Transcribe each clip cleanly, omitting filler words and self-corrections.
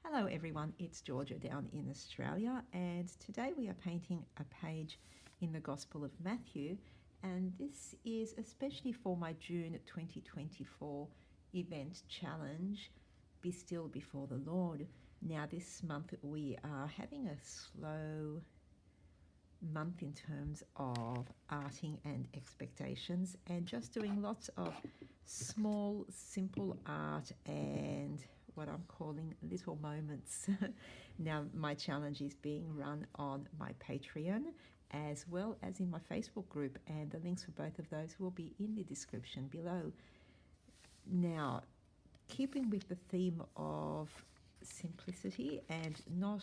Hello everyone, it's Georgia down in Australia, and today we are painting a page in the Gospel of Matthew, and this is especially for my June 2024 event challenge, Be Still Before the Lord. Now this month we are having a slow month in terms of arting and expectations, and just doing lots of small, simple art and what I'm calling little moments. Now, my challenge is being run on my Patreon as well as in my Facebook group, and the links for both of those will be in the description below. Now, keeping with the theme of simplicity and not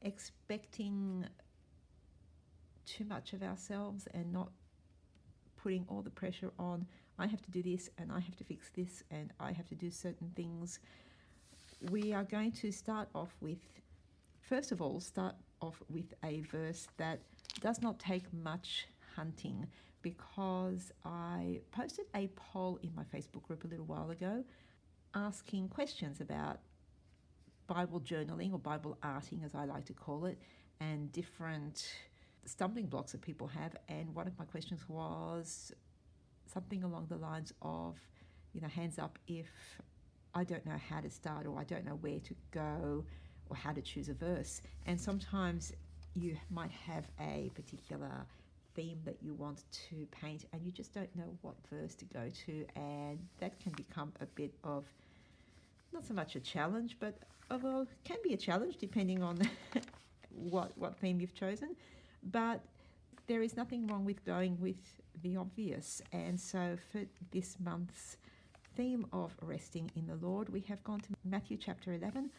expecting too much of ourselves and not putting all the pressure on, I have to do this and I have to fix this and I have to do certain things. We are going to start off with a verse that does not take much hunting, because I posted a poll in my Facebook group a little while ago asking questions about Bible journaling, or Bible arting as I like to call it, and different stumbling blocks that people have. And one of my questions was something along the lines of, hands up if I don't know how to start, or I don't know where to go, or how to choose a verse. And sometimes you might have a particular theme that you want to paint and you just don't know what verse to go to, and that can become a bit of, not so much a challenge, but well, can be a challenge depending on what theme you've chosen. But there is nothing wrong with going with the obvious. And so for this month's theme of resting in the Lord, we have gone to Matthew chapter 11,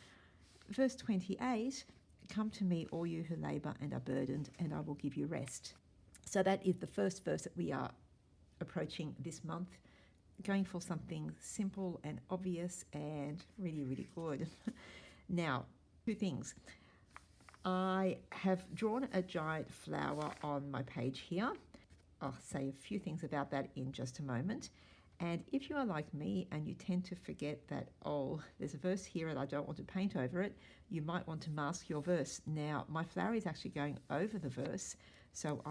verse 28. Come to me, all you who labour and are burdened, and I will give you rest. So that is the first verse that we are approaching this month, going for something simple and obvious and really, really good. Now, two things. I have drawn a giant flower on my page here. I'll say a few things about that in just a moment. And if you are like me and you tend to forget that, there's a verse here and I don't want to paint over it, you might want to mask your verse. Now, my flower is actually going over the verse, so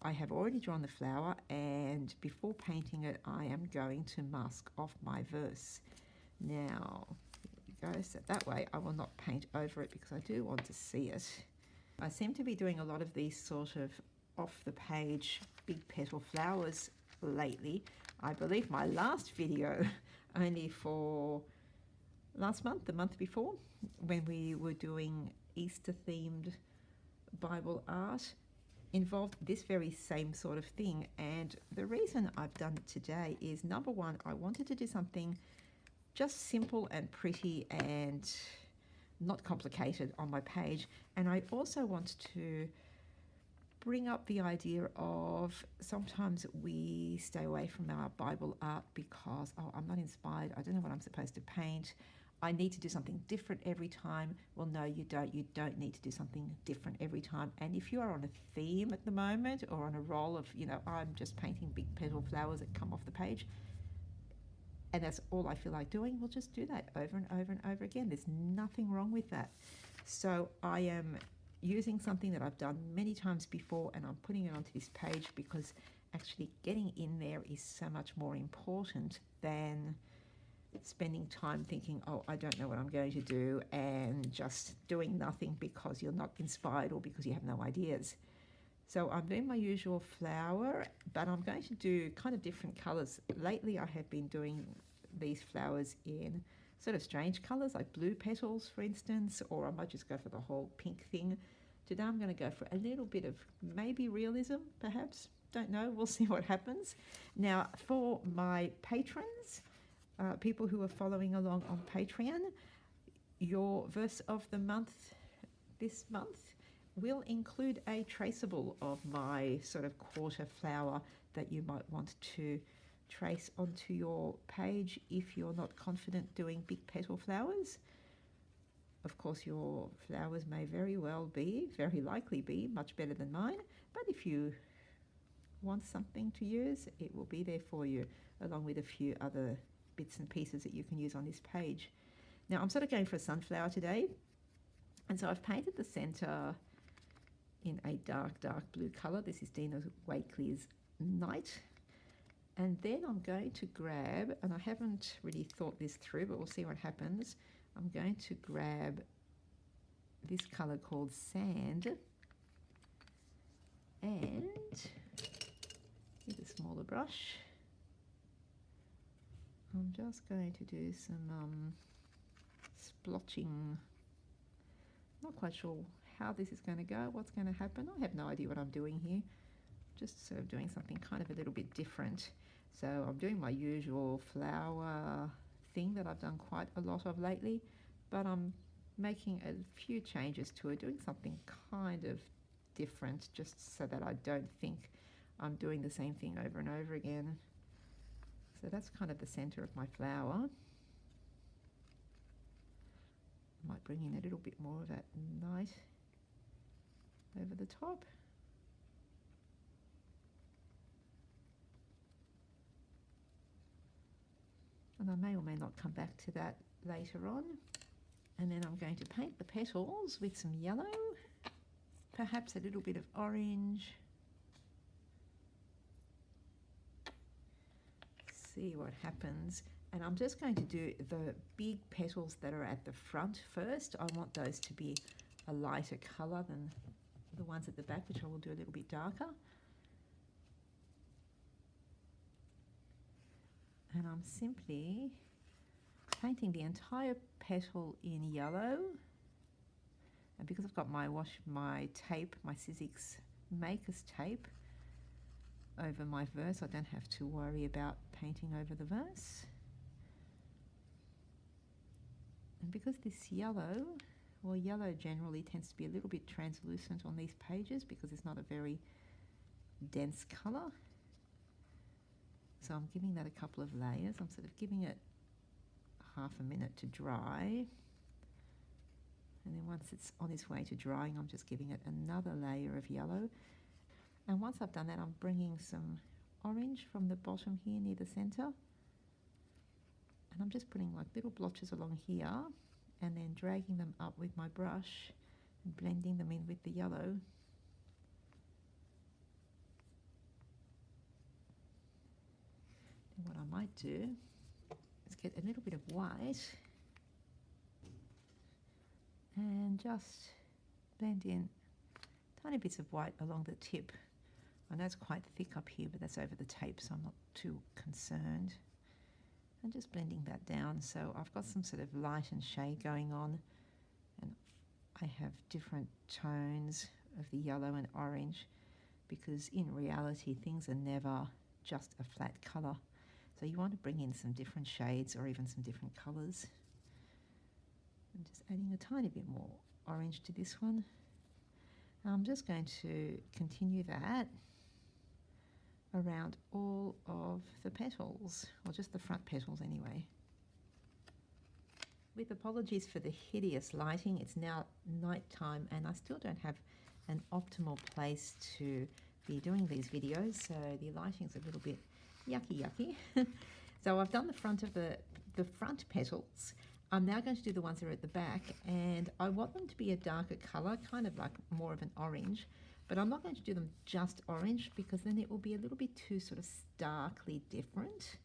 I have already drawn the flower, and before painting it, I am going to mask off my verse. Now, here we go. So that way I will not paint over it because I do want to see it. I seem to be doing a lot of these sort of off the page big petal flowers lately. I believe my last video, only for last month, the month before, when we were doing Easter themed Bible art, involved this very same sort of thing. And the reason I've done it today is, number one, I wanted to do something just simple and pretty and not complicated on my page. And I also want to bring up the idea of sometimes we stay away from our Bible art because, I'm not inspired, I don't know what I'm supposed to paint, I need to do something different every time. Well, no, you don't need to do something different every time. And if you are on a theme at the moment, or on a roll of, I'm just painting big petal flowers that come off the page, and that's all I feel like doing, we'll just do that over and over and over again. There's nothing wrong with that. So I am using something that I've done many times before, and I'm putting it onto this page because actually getting in there is so much more important than spending time thinking, I don't know what I'm going to do, and just doing nothing because you're not inspired or because you have no ideas. So I'm doing my usual flower, but I'm going to do kind of different colours. Lately I have been doing these flowers in sort of strange colours, like blue petals, for instance, or I might just go for the whole pink thing. Today I'm going to go for a little bit of maybe realism, perhaps. Don't know. We'll see what happens. Now, for my patrons, people who are following along on Patreon, your verse of the month this month will include a traceable of my sort of quarter flower that you might want to trace onto your page if you're not confident doing big petal flowers. Of course, your flowers may very likely be much better than mine, but if you want something to use, it will be there for you, along with a few other bits and pieces that you can use on this page. Now I'm sort of going for a sunflower today, and so I've painted the centre in a dark blue colour. This is Dina Wakley's Night. And then I'm going to grab, and I haven't really thought this through, but we'll see what happens. I'm going to grab this colour called Sand, and with a smaller brush, I'm just going to do some splotching. Not quite sure how this is going to go, what's going to happen. I have no idea what I'm doing here. Just sort of doing something kind of a little bit different. So I'm doing my usual flower thing that I've done quite a lot of lately, but I'm making a few changes to it, doing something kind of different, just so that I don't think I'm doing the same thing over and over again. So that's kind of the center of my flower. I might bring in a little bit more of that night over the top. And I may or may not come back to that later on. And then I'm going to paint the petals with some yellow, perhaps a little bit of orange. See what happens. And I'm just going to do the big petals that are at the front first. I want those to be a lighter colour than the ones at the back, which I will do a little bit darker. And I'm simply painting the entire petal in yellow. And because I've got my tape, my Sizzix Makers tape over my verse, I don't have to worry about painting over the verse. And because this yellow, well, yellow generally tends to be a little bit translucent on these pages because it's not a very dense colour. So I'm giving that a couple of layers. I'm sort of giving it half a minute to dry. And then once it's on its way to drying, I'm just giving it another layer of yellow. And once I've done that, I'm bringing some orange from the bottom here near the centre. And I'm just putting like little blotches along here and then dragging them up with my brush and blending them in with the yellow. What I might do is get a little bit of white and just blend in tiny bits of white along the tip. I know it's quite thick up here, but that's over the tape, so I'm not too concerned. And just blending that down. So I've got some sort of light and shade going on, and I have different tones of the yellow and orange, because in reality things are never just a flat colour. So you want to bring in some different shades or even some different colours. I'm just adding a tiny bit more orange to this one. I'm just going to continue that around all of the petals, or just the front petals anyway. With apologies for the hideous lighting, it's now night time and I still don't have an optimal place to be doing these videos, so the lighting's a little bit yucky. So I've done the front of the front petals. I'm now going to do the ones that are at the back, and I want them to be a darker colour, kind of like more of an orange, but I'm not going to do them just orange because then it will be a little bit too sort of starkly different.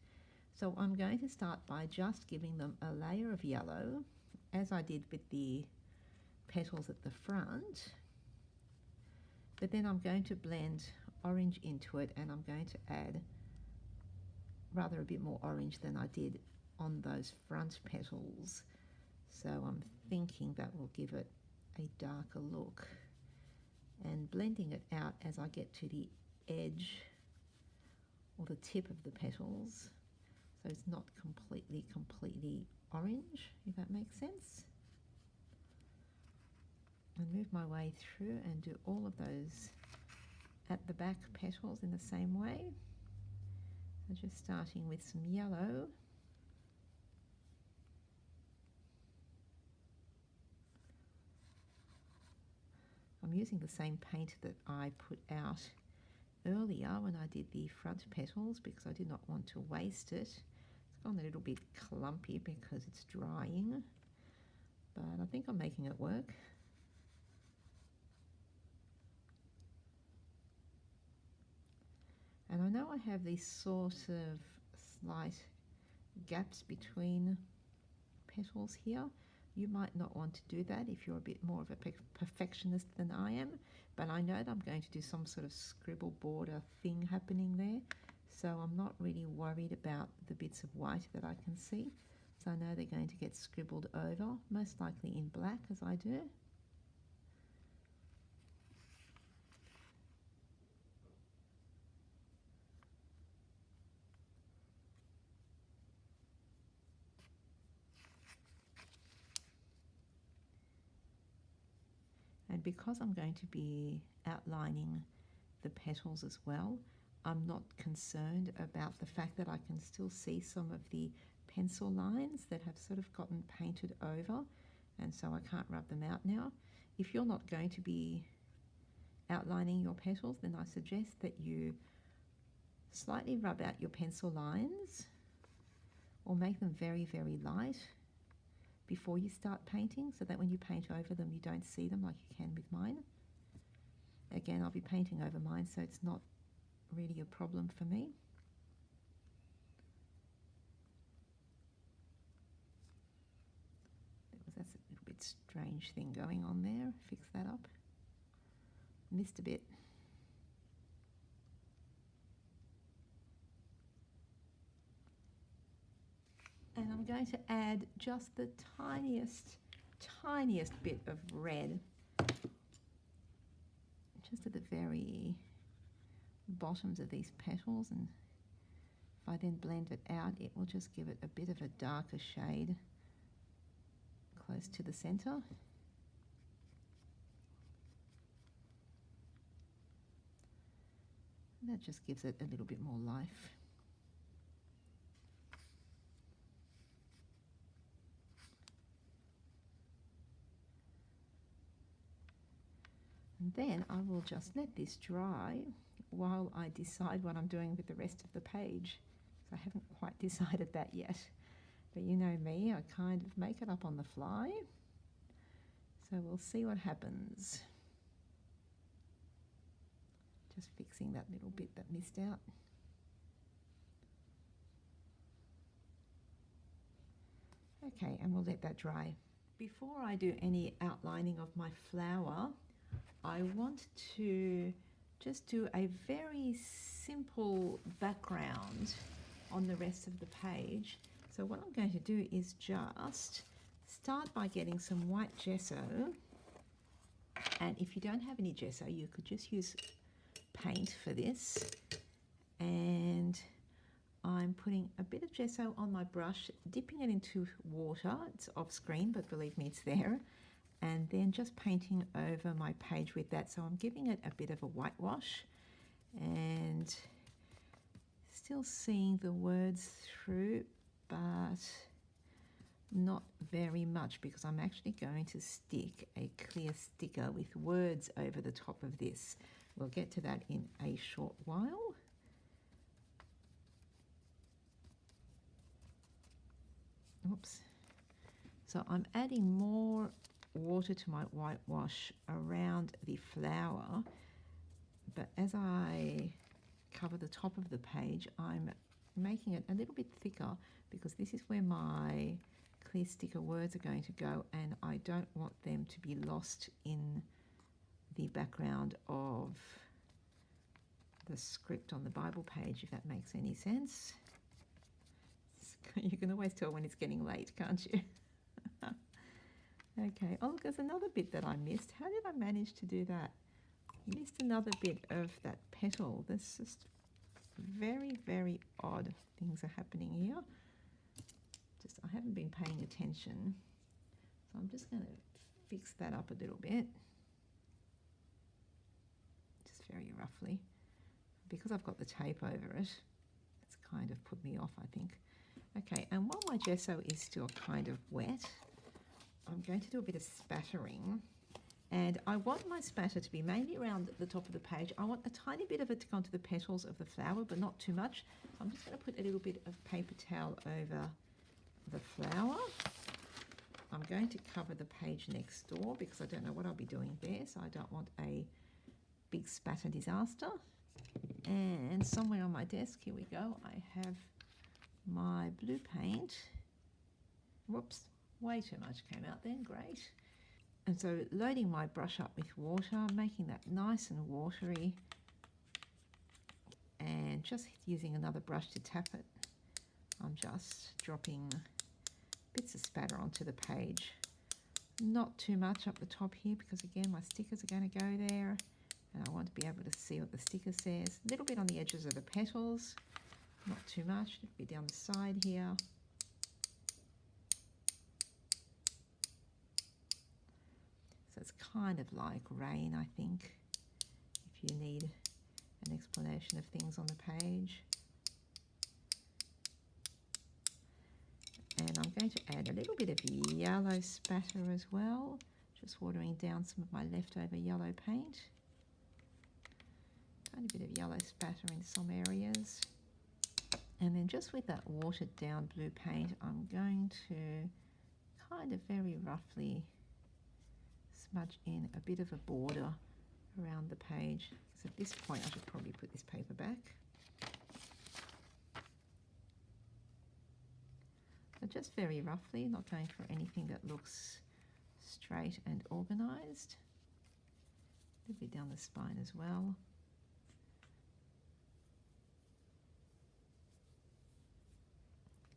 So I'm going to start by just giving them a layer of yellow, as I did with the petals at the front, but then I'm going to blend orange into it, and I'm going to add rather a bit more orange than I did on those front petals. So I'm thinking that will give it a darker look, and blending it out as I get to the edge or the tip of the petals, so it's not completely orange, if that makes sense. And move my way through and do all of those at the back petals in the same way. So just starting with some yellow. I'm using the same paint that I put out earlier when I did the front petals because I did not want to waste it. It's gone a little bit clumpy because it's drying. but I think I'm making it work. And I know I have these sort of slight gaps between petals here. You might not want to do that if you're a bit more of a perfectionist than I am, but I know that I'm going to do some sort of scribble border thing happening there, so I'm not really worried about the bits of white that I can see. So I know they're going to get scribbled over, most likely in black as I do. And because I'm going to be outlining the petals as well, I'm not concerned about the fact that I can still see some of the pencil lines that have sort of gotten painted over, and so I can't rub them out now. If you're not going to be outlining your petals, then I suggest that you slightly rub out your pencil lines or make them very, very light before you start painting, so that when you paint over them you don't see them like you can with mine. Again, I'll be painting over mine, so it's not really a problem for me. That's a little bit strange thing going on there. Fix that up. Missed a bit. And I'm going to add just the tiniest bit of red, just at the very bottoms of these petals, and if I then blend it out, it will just give it a bit of a darker shade close to the center. And that just gives it a little bit more life. And then I will just let this dry while I decide what I'm doing with the rest of the page. So I haven't quite decided that yet. But you know me, I kind of make it up on the fly. So we'll see what happens. Just fixing that little bit that missed out. Okay, and we'll let that dry. Before I do any outlining of my flower, I want to just do a very simple background on the rest of the page. So what I'm going to do is just start by getting some white gesso, and if you don't have any gesso you could just use paint for this, and I'm putting a bit of gesso on my brush, dipping it into water. It's off screen, but believe me, it's there. And then just painting over my page with that. So I'm giving it a bit of a whitewash and still seeing the words through, but not very much, because I'm actually going to stick a clear sticker with words over the top of this. We'll get to that in a short while. Oops. So I'm adding more water to my whitewash around the flower, but as I cover the top of the page, I'm making it a little bit thicker, because this is where my clear sticker words are going to go, and I don't want them to be lost in the background of the script on the Bible page, if that makes any sense. You can always tell when it's getting late, can't you? Okay, oh look, there's another bit that I missed. How did I manage to do that? Missed another bit of that petal. There's just very, very odd things are happening here. Just, I haven't been paying attention. So I'm just going to fix that up a little bit. Just very roughly. Because I've got the tape over it, it's kind of put me off, I think. Okay, and while my gesso is still kind of wet, I'm going to do a bit of spattering, and I want my spatter to be mainly around the top of the page. I want a tiny bit of it to go onto the petals of the flower, but not too much. So I'm just going to put a little bit of paper towel over the flower. I'm going to cover the page next door because I don't know what I'll be doing there, so I don't want a big spatter disaster. And somewhere on my desk, here we go, I have my blue paint. Whoops, way too much came out then, great. And so loading my brush up with water, making that nice and watery, and just using another brush to tap it. I'm just dropping bits of spatter onto the page. Not too much up the top here because again my stickers are going to go there and I want to be able to see what the sticker says. A little bit on the edges of the petals, not too much, a bit down the side here. So it's kind of like rain, I think, if you need an explanation of things on the page. And I'm going to add a little bit of yellow spatter as well, just watering down some of my leftover yellow paint. Tiny bit of yellow spatter in some areas. And then just with that watered down blue paint, I'm going to kind of very roughly smudge in a bit of a border around the page. So at this point I should probably put this paper back. So just very roughly, not going for anything that looks straight and organised. A little bit down the spine as well.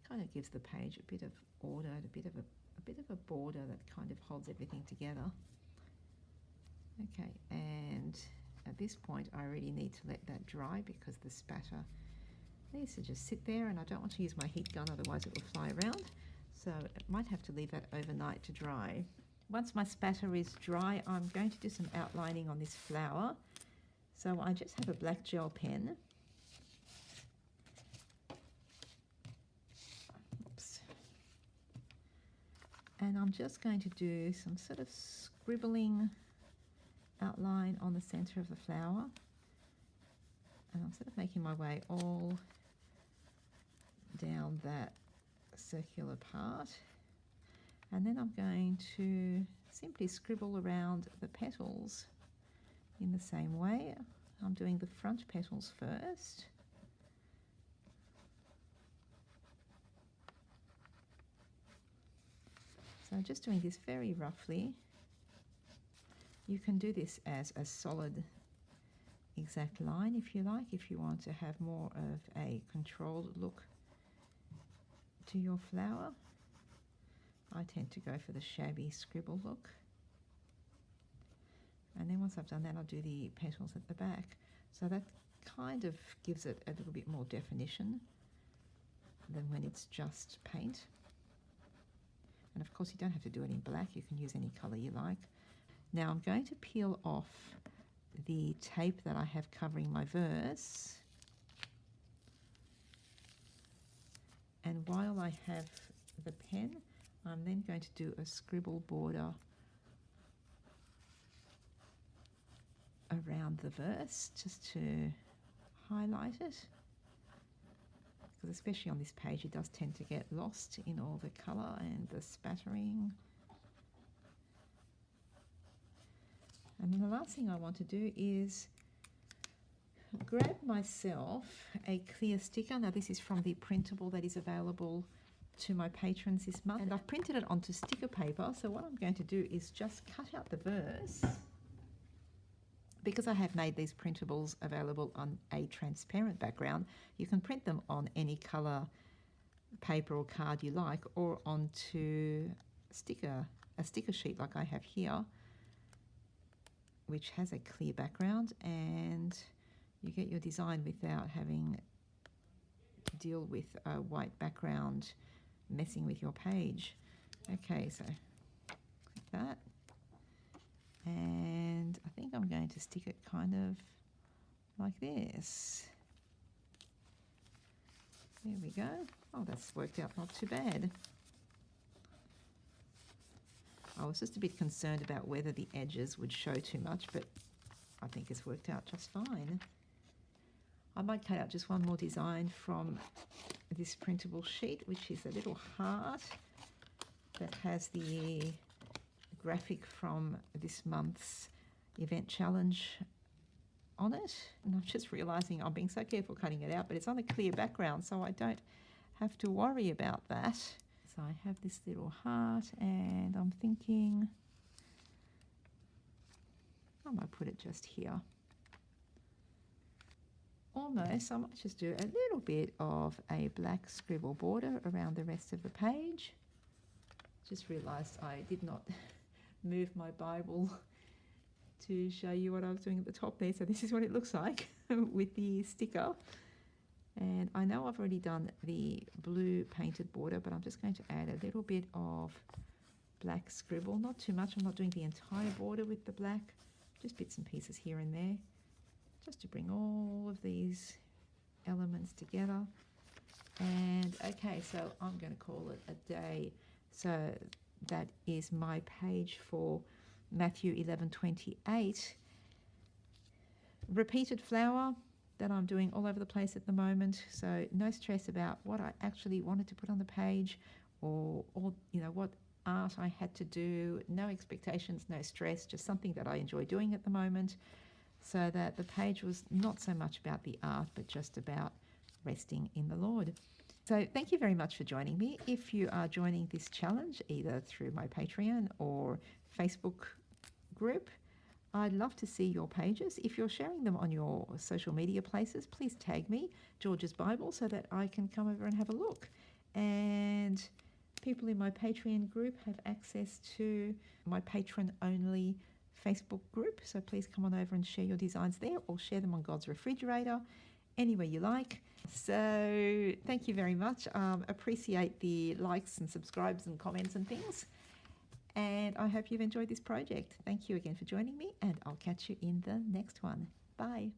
Kind of gives the page a bit of order, a bit of a border that kind of holds everything together. Okay, and at this point I really need to let that dry because the spatter needs to just sit there, and I don't want to use my heat gun, otherwise it will fly around. So I might have to leave that overnight to dry. Once my spatter is dry, I'm going to do some outlining on this flower. So I just have a black gel pen. Oops. And I'm just going to do some sort of scribbling outline on the center of the flower. And I'm sort of making my way all down that circular part, and then I'm going to simply scribble around the petals in the same way. I'm doing the front petals first. So just doing this very roughly. You can do this as a solid exact line if you like, if you want to have more of a controlled look to your flower. I tend to go for the shabby scribble look. And then once I've done that, I'll do the petals at the back. So that kind of gives it a little bit more definition than when it's just paint. And of course you don't have to do it in black, you can use any colour you like. Now I'm going to peel off the tape that I have covering my verse. And while I have the pen, I'm then going to do a scribble border around the verse just to highlight it. Because especially on this page, it does tend to get lost in all the colour and the spattering. And then the last thing I want to do is grab myself a clear sticker. Now this is from the printable that is available to my patrons this month. And I've printed it onto sticker paper. So what I'm going to do is just cut out the verse. Because I have made these printables available on a transparent background, you can print them on any colour paper or card you like, or onto a sticker sheet like I have here, which has a clear background, and you get your design without having to deal with a white background messing with your page. Okay, so click that. And I think I'm going to stick it kind of like this. There we go. Oh, that's worked out not too bad. I was just a bit concerned about whether the edges would show too much, but I think it's worked out just fine. I might cut out just one more design from this printable sheet, which is a little heart. that has the graphic from this month's event challenge on it. And I'm just realizing I'm being so careful cutting it out, but it's on a clear background, so I don't have to worry about that. So I have this little heart, and I'm thinking I might put it just here. Almost, I might just do a little bit of a black scribble border around the rest of the page. Just realized I did not move my Bible to show you what I was doing at the top there. So this is what it looks like with the sticker. And I know I've already done the blue painted border, but I'm just going to add a little bit of black scribble, not too much. I'm not doing the entire border with the black, just bits and pieces here and there, just to bring all of these elements together. And okay, so I'm going to call it a day. So that is my page for Matthew 11:28. Repeated flower that I'm doing all over the place at the moment. So no stress about what I actually wanted to put on the page, or you know, what art I had to do. No expectations, no stress, just something that I enjoy doing at the moment. So that the page was not so much about the art, but just about resting in the Lord. So thank you very much for joining me. If you are joining this challenge, either through my Patreon or Facebook group, I'd love to see your pages. If you're sharing them on your social media places, please tag me, George's Bible, so that I can come over and have a look. And people in my Patreon group have access to my patron-only Facebook group. So please come on over and share your designs there, or share them on God's Refrigerator, anywhere you like. So thank you very much. Appreciate the likes and subscribes and comments and things. And I hope you've enjoyed this project. Thank you again for joining me, and I'll catch you in the next one. Bye.